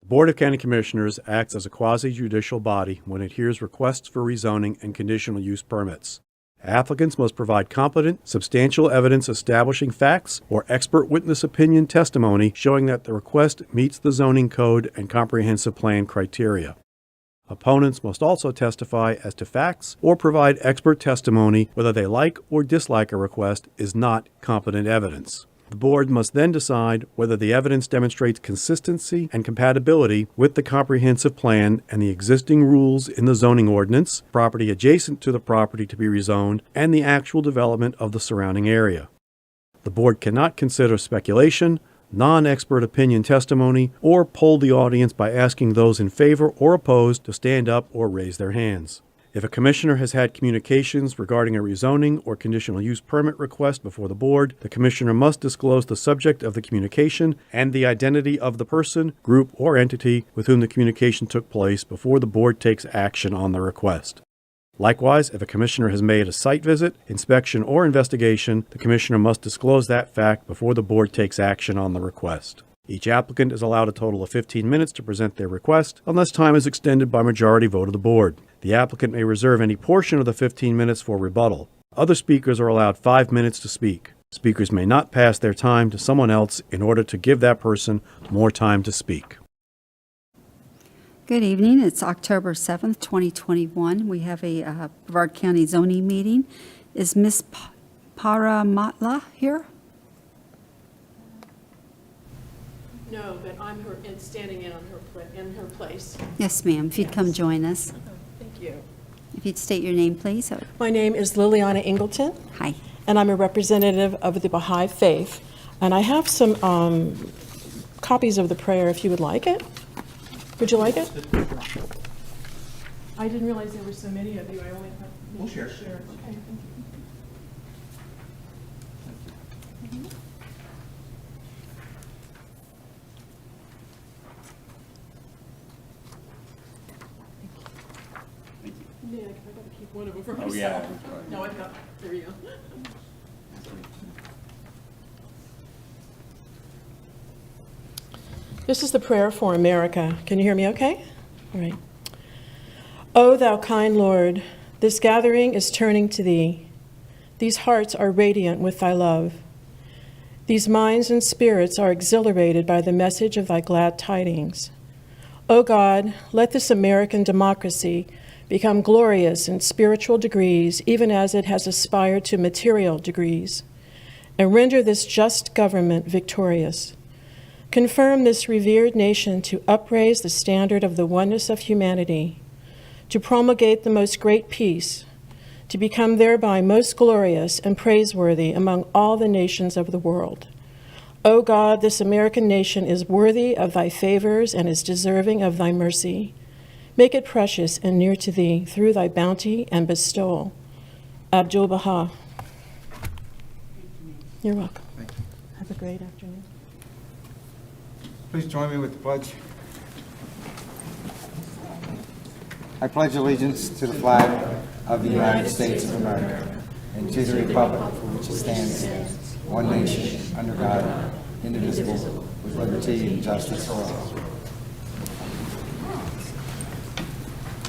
Board of County Commissioners acts as a quasi-judicial body when it hears requests for rezoning and conditional use permits. Applicants must provide competent, substantial evidence establishing facts or expert witness opinion testimony showing that the request meets the zoning code and comprehensive plan criteria. Opponents must also testify as to facts or provide expert testimony whether they like or dislike a request is not competent evidence. The board must then decide whether the evidence demonstrates consistency and compatibility with the comprehensive plan and the existing rules in the zoning ordinance, property adjacent to the property to be rezoned, and the actual development of the surrounding area. The board cannot consider speculation, non-expert opinion testimony, or poll the audience by asking those in favor or opposed to stand up or raise their hands. If a commissioner has had communications regarding a rezoning or conditional use permit request before the board, the commissioner must disclose the subject of the communication and the identity of the person, group, or entity with whom the communication took place before the board takes action on the request. Likewise, if a commissioner has made a site visit, inspection, or investigation, the commissioner must disclose that fact before the board takes action on the request. Each applicant is allowed a total of 15 minutes to present their request, unless time is extended by majority vote of the board. The applicant may reserve any portion of the 15 minutes for rebuttal. Other speakers are allowed 5 minutes to speak. Speakers may not pass their time to someone else in order to give that person more time to speak. Good evening. It's October 7th, 2021. We have a Brevard County zoning meeting. Is Ms. Paramatla here? No, but I'm standing in her place. Yes, ma'am. If you'd come join us. Thank you. If you'd state your name, please. My name is Liliana Ingleton. Hi. And I'm a representative of the Baha'i Faith. And I have some copies of the prayer if you would like it. Would you like it? I didn't realize there were so many of you. I only have. We'll share. Okay, thank you. Yeah, because I gotta keep one of them for myself. Oh, yeah. Right. No, I've got, there you go. This is the prayer for America. Can you hear me okay? All right. O thou kind Lord, this gathering is turning to thee. These hearts are radiant with thy love. These minds and spirits are exhilarated by the message of thy glad tidings. O God, let this American democracy become glorious in spiritual degrees, even as it has aspired to material degrees, and render this just government victorious. Confirm this revered nation to upraise the standard of the oneness of humanity, to promulgate the most great peace, to become thereby most glorious and praiseworthy among all the nations of the world. O God, this American nation is worthy of thy favors and is deserving of thy mercy. Make it precious and near to thee through thy bounty and bestowal. Abdul Baha. You're welcome. Thank you. Have a great afternoon. Please join me with the pledge. I pledge allegiance to the flag of the United States of America and to the republic for which it stands, one nation, under God, indivisible, with liberty and justice for all.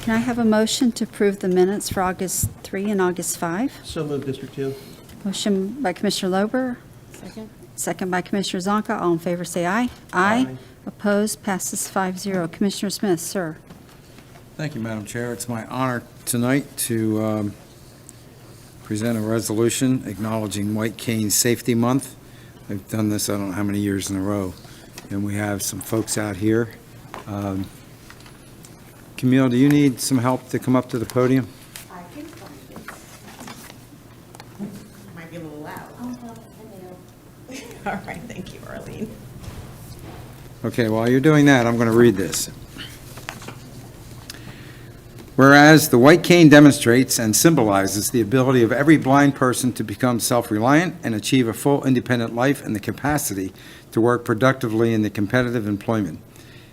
Can I have a motion to approve the minutes for August 3 and August 5? So moved, District 2. Motion by Commissioner Lober. Second. Second by Commissioner Zonka. All in favor say aye. Aye. Opposed? Passes 5-0. Commissioner Smith, sir. Thank you, Madam Chair. It's my honor tonight to present a resolution acknowledging White Cane Safety Month. I've done this I don't know how many years in a row, and we have some folks out here. Camille, do you need some help to come up to the podium? I can find it. Might be a little loud. All right, thank you, Arlene. Okay, while you're doing that, I'm going to read this. Whereas the white cane demonstrates and symbolizes the ability of every blind person to become self-reliant and achieve a full independent life and the capacity to work productively in the competitive employment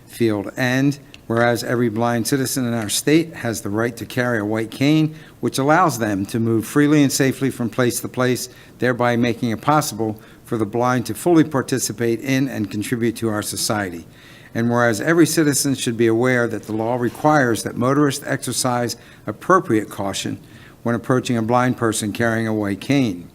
field, and whereas every blind citizen in our state has the right to carry a white cane, which allows them to move freely and safely from place to place, thereby making it possible for the blind to fully participate in and contribute to our society. And whereas every citizen should be aware that the law requires that motorists exercise appropriate caution when approaching a blind person carrying a white cane.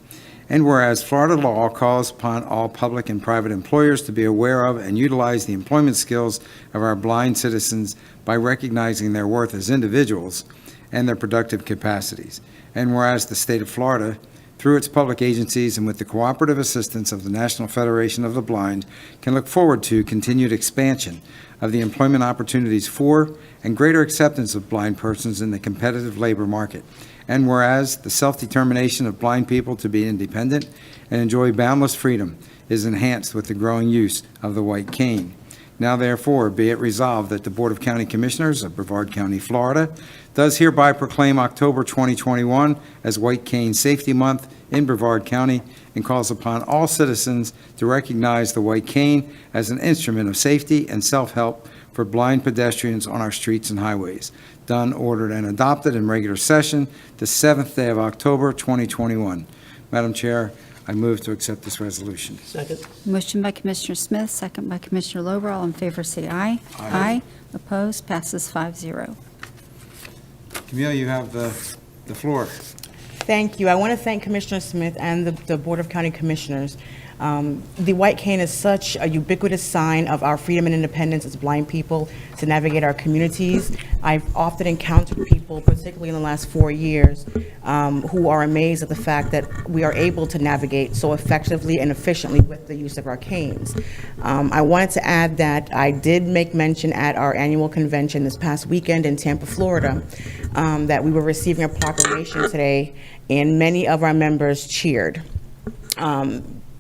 And whereas Florida law calls upon all public and private employers to be aware of and utilize the employment skills of our blind citizens by recognizing their worth as individuals and their productive capacities. And whereas the state of Florida, through its public agencies and with the cooperative assistance of the National Federation of the Blind, can look forward to continued expansion of the employment opportunities for and greater acceptance of blind persons in the competitive labor market. And whereas the self-determination of blind people to be independent and enjoy boundless freedom is enhanced with the growing use of the white cane. Now therefore, be it resolved that the Board of County Commissioners of Brevard County, Florida, does hereby proclaim October 2021 as White Cane Safety Month in Brevard County and calls upon all citizens to recognize the white cane as an instrument of safety and self-help for blind pedestrians on our streets and highways. Done, ordered, and adopted in regular session the 7th day of October, 2021. Madam Chair, I move to accept this resolution. Second. Motion by Commissioner Smith, second by Commissioner Lober. All in favor, say aye. Aye. Opposed? Passes 5-0. Camille, you have the floor. Thank you. I want to thank Commissioner Smith and the Board of County Commissioners. The white cane is such a ubiquitous sign of our freedom and independence as blind people to navigate our communities. I've often encountered people, particularly in the last 4 years, who are amazed at the fact that we are able to navigate so effectively and efficiently with the use of our canes. I wanted to add that I did make mention at our annual convention this past weekend in Tampa, Florida, that we were receiving a proclamation today, and many of our members cheered.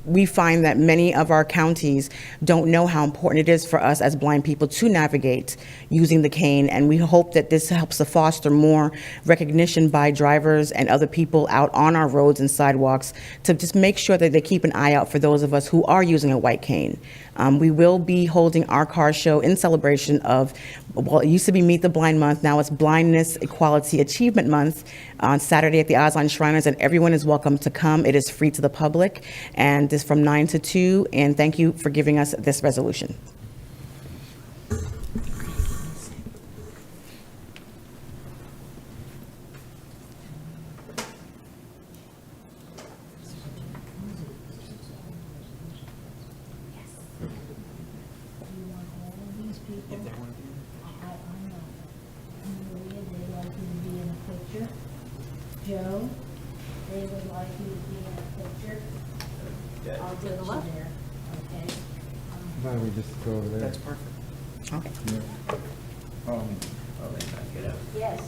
We find that many of our counties don't know how important it is for us as blind people to navigate using the cane, and we hope that this helps to foster more recognition by drivers and other people out on our roads and sidewalks to just make sure that they keep an eye out for those of us who are using a white cane. We will be holding our car show in celebration of, well, it used to be Meet the Blind Month, now it's Blindness Equality Achievement Month, on Saturday at the Aslan Shriners, and everyone is welcome to come. It is free to the public, and it's from 9 to 2, and thank you for giving us this resolution. Joe, they would like you to be in a picture. I'll put you there, okay? Why don't we just go over there? That's perfect. Okay. Yes,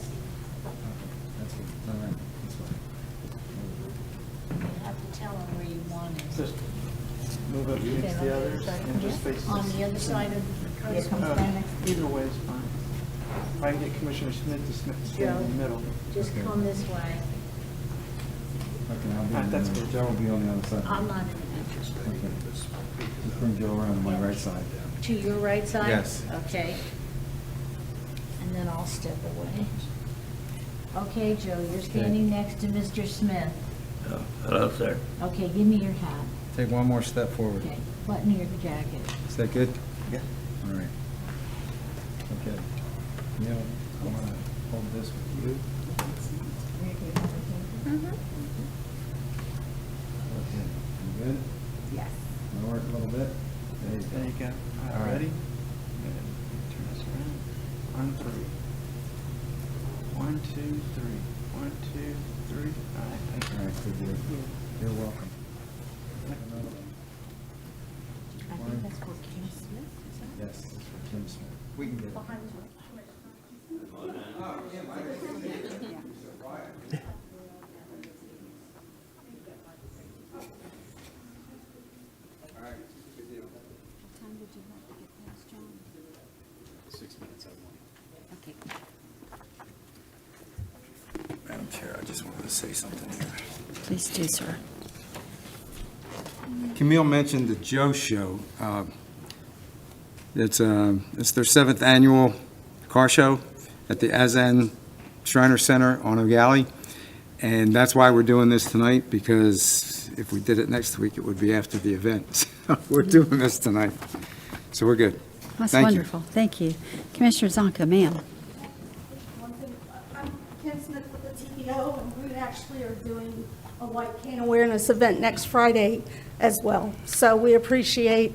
That's good. All right. That's fine. you have to tell them where you want it. Just move up against the others and just face On this. the other side of the Either way is fine. If I can get Commissioner Smith to stand in the middle. just come this way. Okay, I'll be on That's the, good. Joe will be on the other side. I'm not in the picture. Okay. Just bring Joe around to my right side. To your right side? Yes. Okay. And then I'll step away. Okay, Joe, you're standing next to Mr. Smith. Hello, sir. Okay, give me your hat. Take one more step forward. Okay, button your jacket. Is that good? Yeah. All right. Okay. Camille, I want to hold this with you. Okay. You good? Yes. Lower it a little bit. There you go. There you go. All All right, right. ready? Good. Turn this around. On 3. 1, 2, 3. 1, 2, 3. All right, thank you. All right, good deal. You're welcome. I think that's for Kim Smith, is that? Yes, it's for Kim Smith. We can get it. What time did you have to get past John? 6 minutes, I want. Okay, Madam Chair, I just wanted to say something here. please do, sir. Camille mentioned the Joe Show. It's their 7th annual car show at the Azan Shriner Center on O'Galley. And that's why we're doing this tonight, because if we did it next week, it would be after the event. So we're doing this tonight. So we're good. That's Thank you. wonderful. Thank you. Commissioner Zonka, ma'am. I'm Ken Smith with the TPO, and we actually are doing a white cane awareness event next Friday as well. So we appreciate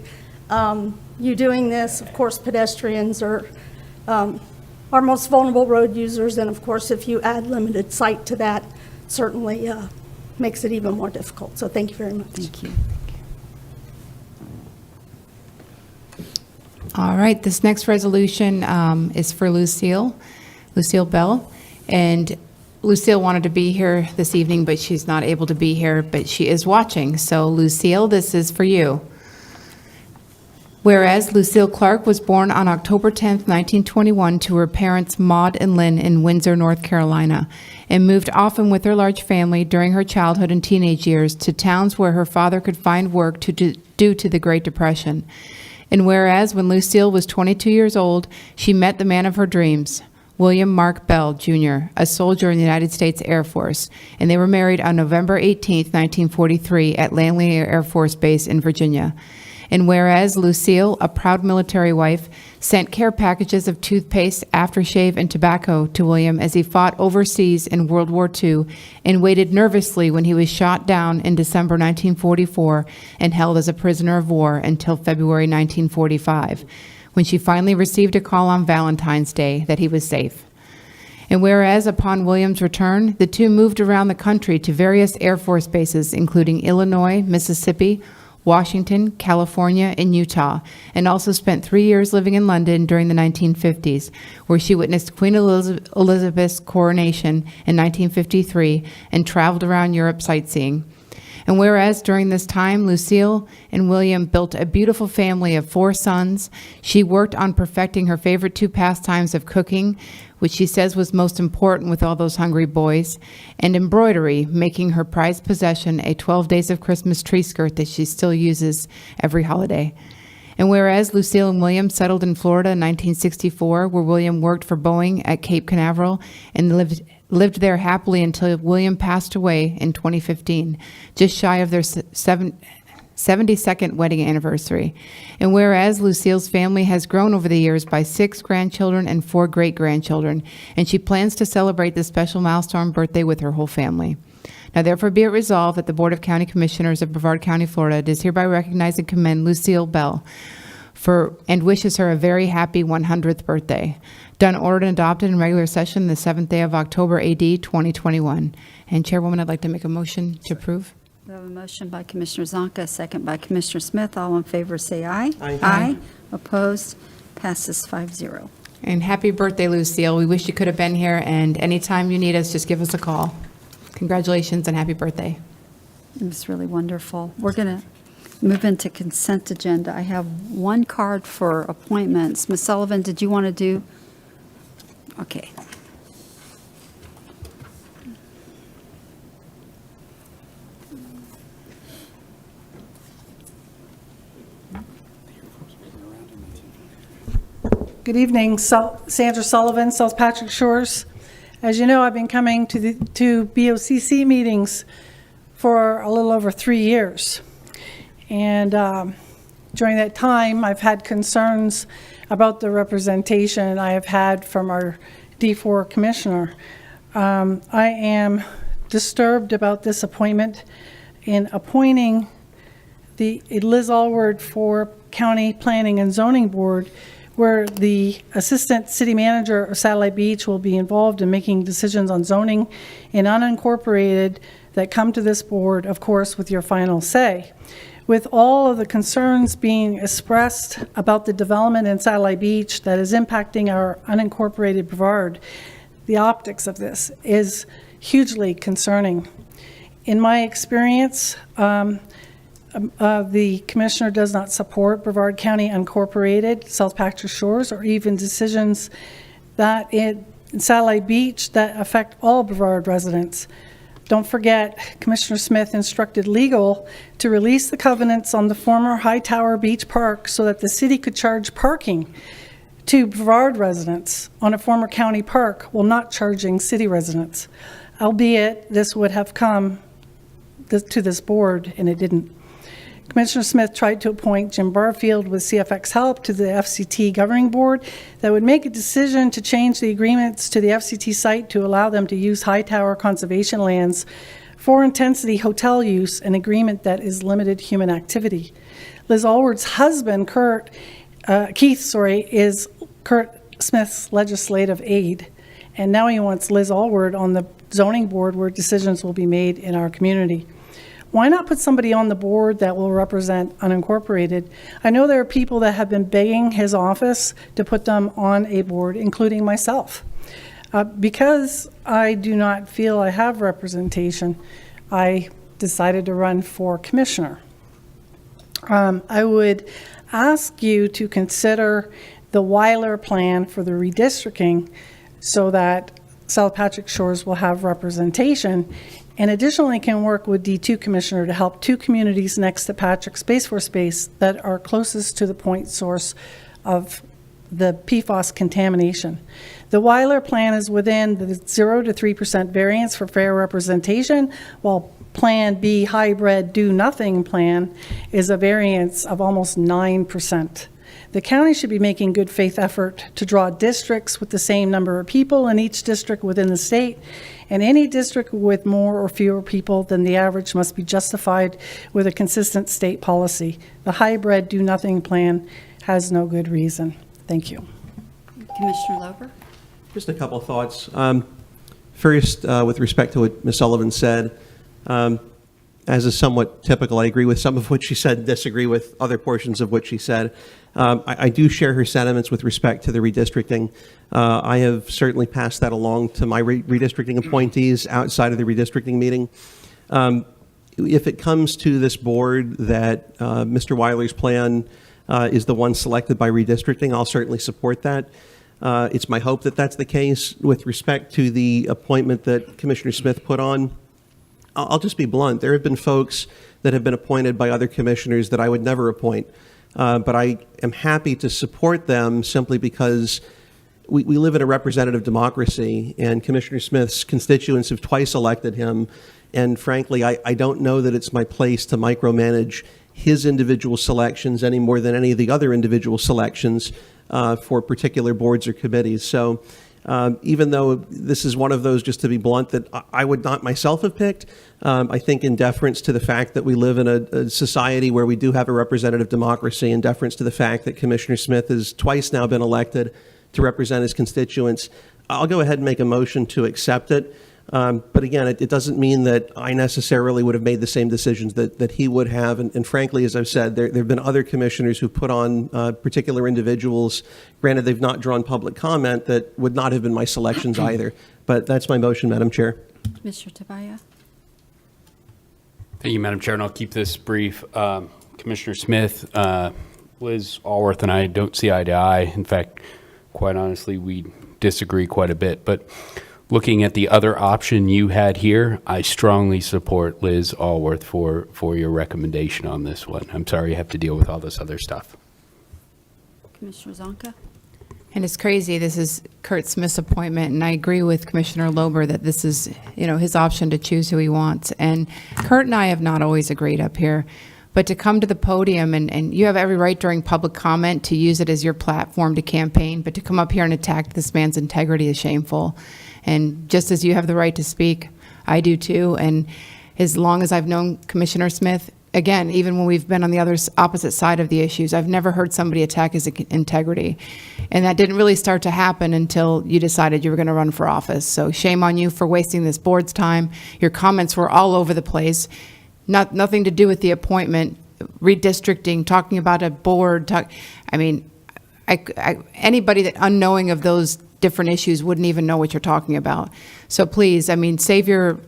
you doing this. Of course, pedestrians are our most vulnerable road users, and of course, if you add limited sight to that, certainly makes it even more difficult. So thank you very much. Thank you. All right, this next resolution is for Lucille Bell. And Lucille wanted to be here this evening, but she's not able to be here, but she is watching. So Lucille, this is for you. Whereas Lucille Clark was born on October 10th, 1921 to her parents Maud and Lynn in Windsor, North Carolina, and moved often with her large family during her childhood and teenage years to towns where her father could find work due to the Great Depression. And whereas when Lucille was 22 years old, she met the man of her dreams, William Mark Bell, Jr., a soldier in the United States Air Force, and they were married on November 18, 1943, at Langley Air Force Base in Virginia. And whereas Lucille, a proud military wife, sent care packages of toothpaste, aftershave, and tobacco to William as he fought overseas in World War II and waited nervously when he was shot down in December 1944 and held as a prisoner of war until February 1945, when she finally received a call on Valentine's Day that he was safe. And whereas upon William's return, the two moved around the country to various Air Force bases, including Illinois, Mississippi, Washington, California, and Utah, and also spent 3 years living in London during the 1950s, where she witnessed Queen Elizabeth's coronation in 1953 and traveled around Europe sightseeing. And whereas during this time, Lucille and William built a beautiful family of 4 sons, she worked on perfecting her favorite 2 pastimes of cooking, which she says was most important with all those hungry boys, and embroidery, making her prized possession a 12 Days of Christmas tree skirt that she still uses every holiday. And whereas Lucille and William settled in Florida in 1964, where William worked for Boeing at Cape Canaveral and lived there happily until William passed away in 2015, just shy of their 72nd wedding anniversary. And whereas Lucille's family has grown over the years by 6 grandchildren and 4 great-grandchildren, and she plans to celebrate this special milestone birthday with her whole family. Now therefore be it resolved that the Board of County Commissioners of Brevard County, Florida does hereby recognize and commend Lucille Bell and wishes her a very happy 100th birthday. Done, ordered, and adopted in regular session the 7th day of October, AD 2021. And Chairwoman, I'd like to make a motion to approve. We have a motion by Commissioner Zonka, a second by Commissioner Smith. All in favor say aye. Aye. Opposed? Passes 5-0. And happy birthday, Lucille. We wish you could have been here, and anytime you need us, just give us a call. Congratulations and happy birthday. It was really wonderful. We're going to move into consent agenda. I have 1 card for appointments. Ms. Sullivan, did you want to do? Okay. Good evening, Sandra Sullivan, South Patrick Shores. As you know, I've been coming to BOCC meetings for a little over 3 years. And during that time, I've had concerns about the representation I have had from our D4 commissioner. I am disturbed about this appointment in appointing Liz Allward for County Planning and Zoning Board, where the Assistant City Manager of Satellite Beach will be involved in making decisions on zoning in unincorporated that come to this board, of course, with your final say. With all of the concerns being expressed about the development in Satellite Beach that is impacting our unincorporated Brevard, the optics of this is hugely concerning. In my experience, the commissioner does not support Brevard County Unincorporated, South Patrick Shores, or even decisions that in Satellite Beach that affect all Brevard residents. Don't forget, Commissioner Smith instructed legal to release the covenants on the former Hightower Beach Park so that the city could charge parking to Brevard residents on a former county park while not charging city residents, albeit this would have come to this board, and it didn't. Commissioner Smith tried to appoint Jim Barfield with CFX help to the FCT governing board that would make a decision to change the agreements to the FCT site to allow them to use high tower conservation lands for intensity hotel use, an agreement that is limited human activity. Liz Allward's husband, Keith, is Curt Smith's legislative aide, and now he wants Liz Allward on the zoning board where decisions will be made in our community. Why not put somebody on the board that will represent unincorporated? I know there are people that have been begging his office to put them on a board, including myself. Because I do not feel I have representation, I decided to run for commissioner. I would ask you to consider the Weiler plan for the redistricting so that South Patrick Shores will have representation, and additionally can work with D2 Commissioner to help two communities next to Patrick Space Force Base that are closest to the point source of the PFAS contamination. The Weiler plan is within the 0 to 3% variance for fair representation, while Plan B, hybrid do-nothing plan, is a variance of almost 9%. The county should be making good faith effort to draw districts with the same number of people in each district within the state, and any district with more or fewer people than the average must be justified with a consistent state policy. The hybrid do-nothing plan has no good reason. Thank you. Commissioner Lober? Just a couple of thoughts. First, with respect to what Ms. Sullivan said, as is somewhat typical, I agree with some of what she said and disagree with other portions of what she said. I do share her sentiments with respect to the redistricting. I have certainly passed that along to my redistricting appointees outside of the redistricting meeting. If it comes to this board that Mr. Weiler's plan is the one selected by redistricting, I'll certainly support that. It's my hope that that's the case. With respect to the appointment that Commissioner Smith put on, I'll just be blunt. There have been folks that have been appointed by other commissioners that I would never appoint. But I am happy to support them simply because we live in a representative democracy, and Commissioner Smith's constituents have twice elected him. And frankly, I don't know that it's my place to micromanage his individual selections any more than any of the other individual selections for particular boards or committees. So even though this is one of those, just to be blunt, that I would not myself have picked, I think in deference to the fact that we live in a society where we do have a representative democracy, in deference to the fact that Commissioner Smith has twice now been elected to represent his constituents, I'll go ahead and make a motion to accept it. But again, it doesn't mean that I necessarily would have made the same decisions that he would have. And frankly, as I've said, there have been other commissioners who put on particular individuals. Granted, they've not drawn public comment, that would not have been my selections either. But that's my motion, Madam Chair. Mr. Tabaya? Thank you, Madam Chair, and I'll keep this brief. Commissioner Smith, Liz Allworth and I don't see eye to eye. In fact, quite honestly, we disagree quite a bit. But looking at the other option you had here, I strongly support Liz Allworth for your recommendation on this one. I'm sorry you have to deal with all this other stuff. Commissioner Zonka? And it's crazy, this is Curt Smith's appointment, and I agree with Commissioner Lober that this is, his option to choose who he wants. And Curt and I have not always agreed up here, but to come to the podium, and you have every right during public comment to use it as your platform to campaign, but to come up here and attack this man's integrity is shameful. And just as you have the right to speak, I do too. And as long as I've known Commissioner Smith, again, even when we've been on the opposite side of the issues, I've never heard somebody attack his integrity. And that didn't really start to happen until you decided you were going to run for office. So shame on you for wasting this board's time. Your comments were all over the place. Nothing to do with the appointment, redistricting, talking about a board. Anybody that unknowing of those different issues wouldn't even know what you're talking about. So please, save your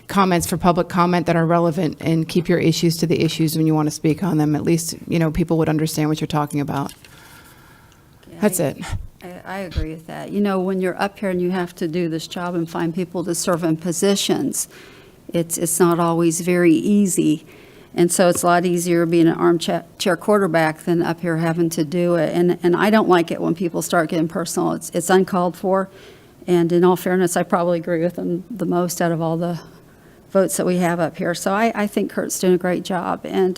comments for public comment that are relevant and keep your issues to the issues when you want to speak on them. At least, people would understand what you're talking about. That's it. I agree with that. When you're up here and you have to do this job and find people to serve in positions, it's not always very easy. And so it's a lot easier being an armchair quarterback than up here having to do it. And I don't like it when people start getting personal. It's uncalled for. And in all fairness, I probably agree with them the most out of all the votes that we have up here. So I think Curt's doing a great job. And,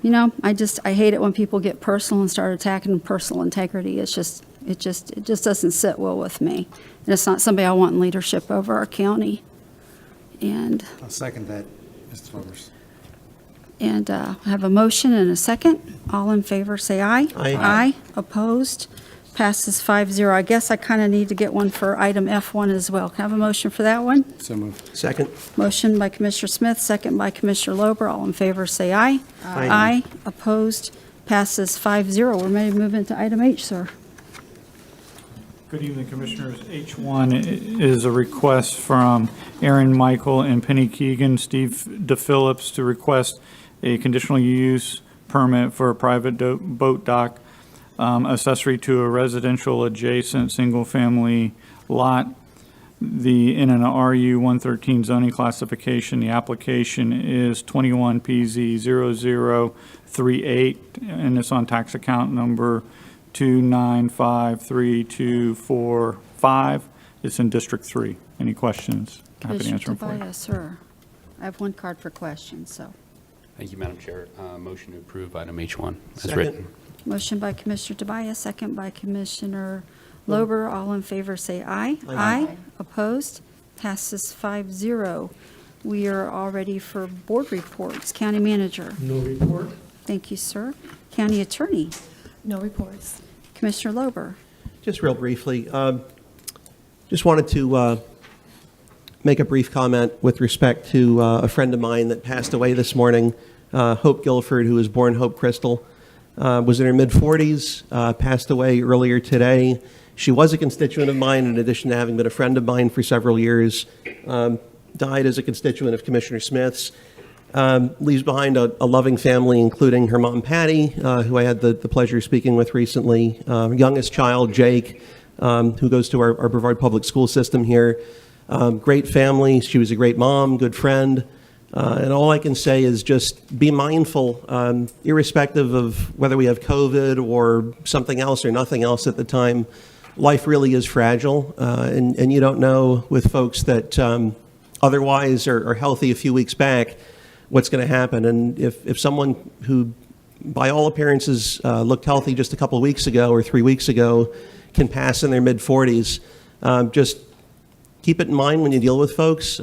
you know, I hate it when people get personal and start attacking personal integrity. It just doesn't sit well with me. And it's not somebody I want in leadership over our county. And I'll second that, Mr. Flowers. And I have a motion and a second. All in favor, say aye. Aye. Aye. Opposed? Passes 5-0. I guess I kind of need to get one for item F1 as well. Can I have a motion for that one? So moved. Second. Motion by Commissioner Smith, second by Commissioner Lober. All in favor, say aye. Aye. Opposed? Passes 5-0. We're ready to move into item H, sir. Good evening, Commissioners. H1 is a request from Aaron Michael and Penny Keegan, Steve DePhillips, to request a conditional use permit for a private boat dock accessory to a residential adjacent single-family lot. In an RU 113 zoning classification, the application is 21 PZ 0038, and it's on tax account number 2953245. It's in District 3. Any questions? Happy to answer them for you. Commissioner Tobias, sir. I have one card for questions, so. Thank you, Madam Chair. Motion to approve item H1 as Second. written. Motion by Commissioner Tobias, second by Commissioner Lober. All in favor, say aye. Aye. Opposed? Passes 5-0. We are all ready for board reports. County Manager. No report. Thank you, sir. County Attorney. No reports. Commissioner Lober. Just real briefly, just wanted to make a brief comment with respect to a friend of mine that passed away this morning, Hope Guilford, who was born Hope Crystal. Was in her mid-40s, passed away earlier today. She was a constituent of mine, in addition to having been a friend of mine for several years. Died as a constituent of Commissioner Smith's. Leaves behind a loving family, including her mom, Patty, who I had the pleasure of speaking with recently. Youngest child, Jake, who goes to our Brevard public school system here. Great family. She was a great mom, good friend. And all I can say is just be mindful, irrespective of whether we have COVID or something else or nothing else at the time. Life really is fragile, and you don't know with folks that otherwise are healthy a few weeks back what's going to happen. And if someone who, by all appearances, looked healthy just a couple of weeks ago or 3 weeks ago can pass in their mid-40s, just keep it in mind when you deal with folks.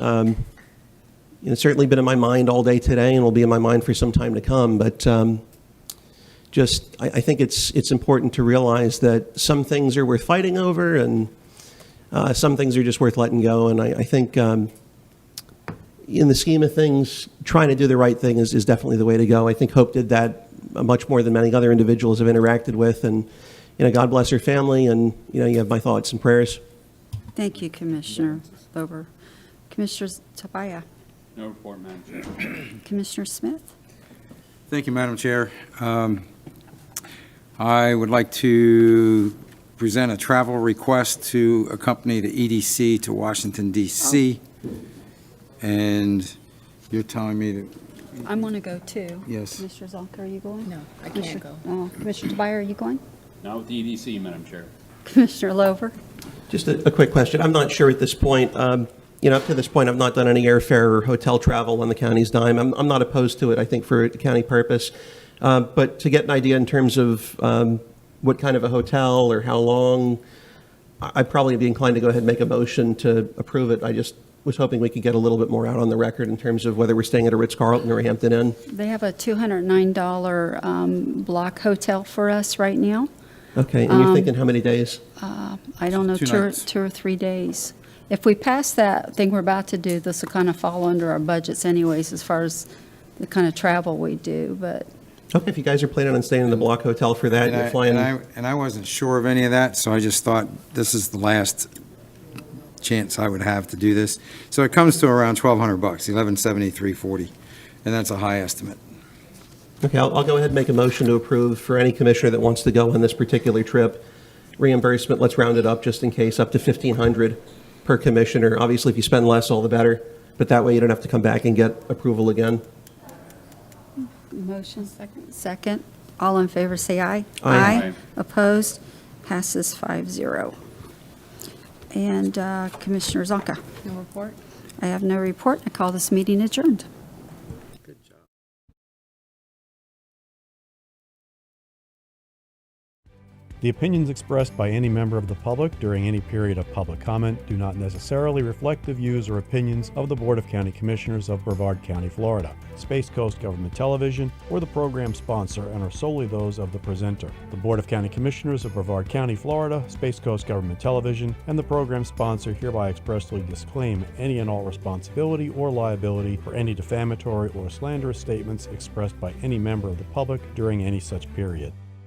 It's certainly been in my mind all day today and will be in my mind for some time to come. But I think it's important to realize that some things are worth fighting over and some things are just worth letting go. And I think in the scheme of things, trying to do the right thing is definitely the way to go. I think Hope did that much more than many other individuals I've interacted with. And, God bless her family. And, you have my thoughts and prayers. Thank you, Commissioner Lober. Commissioner Tobias. No report, Madam Chair. Commissioner Smith. Thank you, Madam Chair. I would like to present a travel request to accompany the EDC to Washington, D.C. And you're telling me that... I'm going to go too. Yes. Commissioner Zonka, are you going? No, I can't go. Commissioner Tobias, are you going? Not with the EDC, Madam Chair. Commissioner Lover. Just a quick question. I'm not sure at this point. Up to this point, I've not done any airfare or hotel travel on the county's dime. I'm not opposed to it, I think, for a county purpose. But to get an idea in terms of what kind of a hotel or how long, I'd probably be inclined to go ahead and make a motion to approve it. I just was hoping we could get a little bit more out on the record in terms of whether we're staying at a Ritz-Carlton or a Hampton Inn. They have a $209 block hotel for us right now. Okay, and you're thinking how many days? I don't know, 2 or 3 days. If we pass that thing we're about to do, this will kind of fall under our budgets anyways, as far as the kind of travel we do, but. Okay, if you guys are planning on staying in the block hotel for that, you're flying. And I wasn't sure of any of that, so I just thought this is the last chance I would have to do this. So it comes to around $1,200, $1,173.40, and that's a high estimate. Okay, I'll go ahead and make a motion to approve for any commissioner that wants to go on this particular trip. Reimbursement, let's round it up just in case, up to $1,500 per commissioner. Obviously, if you spend less, all the better, but that way you don't have to come back and get approval again. Motion second. All in favor, say aye. Aye. Opposed? Passes 5-0. And Commissioner Zonka. No report? I have no report. I call this meeting adjourned. The opinions expressed by any member of the public during any period of public comment do not necessarily reflect the views or opinions of the Board of County Commissioners of Brevard County, Florida, Space Coast Government Television, or the program sponsor, and are solely those of the presenter. The Board of County Commissioners of Brevard County, Florida, Space Coast Government Television, and the program sponsor hereby expressly disclaim any and all responsibility or liability for any defamatory or slanderous statements expressed by any member of the public during any such period.